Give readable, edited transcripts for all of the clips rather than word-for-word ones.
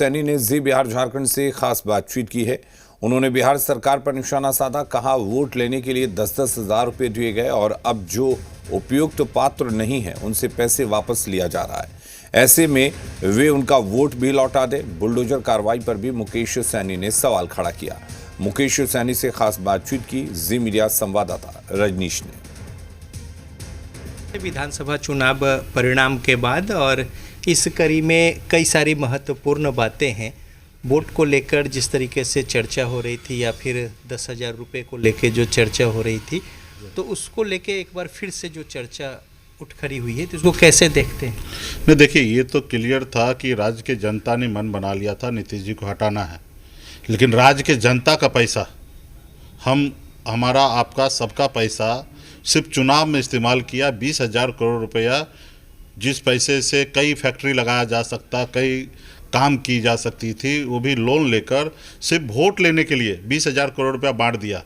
सैनी ने जी बिहार झारखंड से खास बातचीत की है। उन्होंने बिहार सरकार पर निशाना साधा, कहा वोट लेने के लिए 10-10 हजार रुपये दिए गए और अब जो उपयुक्त पात्र नहीं है उनसे पैसे वापस लिया जा रहा है। ऐसे में वे उनका वोट भी लौटा दे। बुलडोजर कार्रवाई पर भी मुकेश सैनी ने सवाल खड़ा किया। मुकेश सैनी से खास बातचीत की जी मीडिया संवाददाता रजनीश ने। विधानसभा चुनाव परिणाम के बाद और इस कड़ी में कई सारी महत्वपूर्ण बातें हैं। वोट को लेकर जिस तरीके से चर्चा हो रही थी या फिर 10,000 रुपये को लेकर जो चर्चा हो रही थी, तो उसको लेके एक बार फिर से जो चर्चा उठ खड़ी हुई है, तो उसको कैसे देखते हैं? नहीं, देखिए, ये तो क्लियर था कि राज्य की जनता ने मन बना लिया था नीतीश जी को हटाना है। लेकिन राज्य के जनता का पैसा, हमारा आपका सबका पैसा सिर्फ चुनाव में इस्तेमाल किया। 20,000 करोड़ रुपया, जिस पैसे से कई फैक्ट्री लगाया जा सकता, कई काम की जा सकती थी, वो भी लोन लेकर सिर्फ वोट लेने के लिए 20,000 करोड़ रुपया बांट दिया।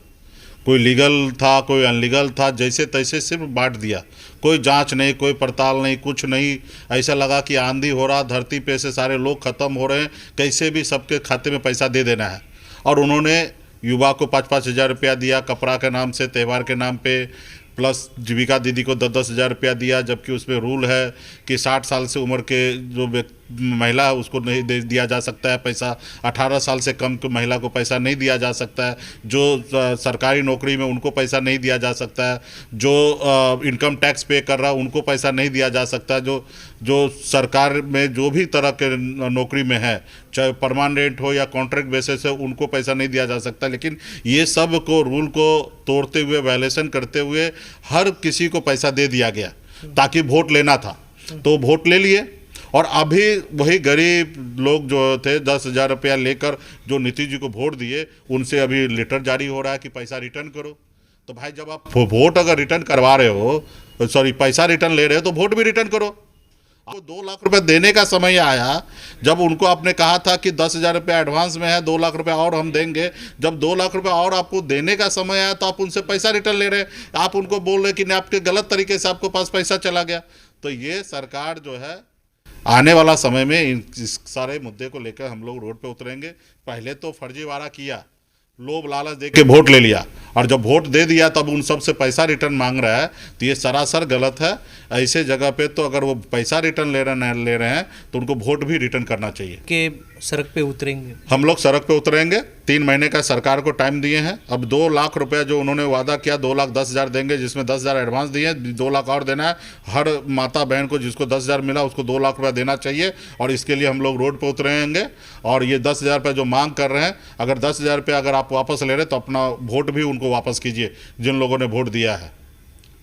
कोई लीगल था, कोई अनलीगल था, जैसे तैसे सिर्फ बांट दिया। कोई जांच नहीं, कोई पड़ताल नहीं, कुछ नहीं। ऐसा लगा कि आंधी हो रहा, धरती पे से सारे लोग ख़त्म हो रहे हैं, कैसे भी सबके खाते में पैसा दे देना है। और उन्होंने युवा को 5-5 हज़ार रुपया दिया, कपड़ा के नाम से, त्यौहार के नाम पे, प्लस जीविका दीदी को 10-10 हज़ार रुपया दिया। जबकि उसमें रूल है कि 60 साल से उम्र के जो महिला है उसको नहीं दिया जा सकता है पैसा। 18 साल से कम की महिला को पैसा नहीं दिया जा सकता है। जो सरकारी नौकरी में उनको पैसा नहीं दिया जा सकता है। जो इनकम टैक्स पे कर रहा है उनको पैसा नहीं दिया जा सकता। जो सरकार में जो भी तरह के नौकरी में है, चाहे परमानेंट हो या कॉन्ट्रैक्ट बेसिस है, उनको पैसा नहीं दिया जा सकता। लेकिन ये सब को रूल को तोड़ते हुए, वायलेशन करते हुए हर किसी को पैसा दे दिया गया ताकि वोट लेना था। तो वोट ले लिए और अभी वही गरीब लोग जो थे 10,000 रुपया लेकर जो नीतीश जी को वोट दिए, उनसे अभी लेटर जारी हो रहा है कि पैसा रिटर्न करो। तो भाई, जब आप वोट अगर रिटर्न करवा रहे हो, पैसा रिटर्न ले रहे हो, तो वोट भी रिटर्न करो। आपको 2 लाख रुपए देने का समय आया जब उनको आपने कहा था कि 10,000 रुपया एडवांस में है, 2 लाख रुपया और हम देंगे। जब 2 लाख रुपया और आपको देने का समय आया तो आप उनसे पैसा रिटर्न ले रहे। आप उनको बोल रहे कि नहीं, आपके गलत तरीके से आपके पास पैसा चला गया। तो ये सरकार जो है, आने वाला समय में इस सारे मुद्दे को लेकर हम लोग रोड पे उतरेंगे। पहले तो फर्जीवाड़ा किया, लोभ लालच दे के वोट ले लिया, और जब वोट दे दिया तब उन सब से पैसा रिटर्न मांग रहा है, तो ये सरासर गलत है। ऐसे जगह पे तो अगर वो पैसा रिटर्न ले रहे हैं तो उनको वोट भी रिटर्न करना चाहिए। कि सड़क पे उतरेंगे, हम लोग सड़क पे उतरेंगे। 3 महीने का सरकार को टाइम दिए हैं। अब 2 लाख रुपया जो उन्होंने वादा किया, 2,10,000 देंगे, जिसमें 10,000 एडवांस दिए, 2 लाख और देना है। हर माता बहन को जिसको 10,000 मिला उसको 2 लाख रुपया देना चाहिए। और इसके लिए हम लोग रोड पे उतरेंगे। और ये 10,000 रुपये जो मांग कर रहे हैं, अगर 10,000 रुपया अगर आप वापस ले रहे तो अपना वोट भी उनको वापस कीजिए जिन लोगों ने वोट दिया है।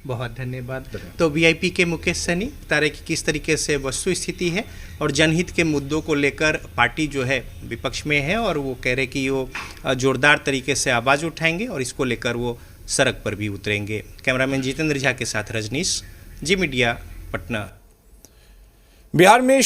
बहुत धन्यवाद। तो वीआईपी के मुकेश सैनी बता रहे कि किस तरीके से वस्तु स्थिति है और जनहित के मुद्दों को लेकर पार्टी जो है विपक्ष में है, और वो कह रहे कि वो जोरदार तरीके से आवाज़ उठाएंगे और इसको लेकर वो सड़क पर भी उतरेंगे। कैमरामैन जितेंद्र झा के साथ रजनीश, जी मीडिया, पटना। बिहार में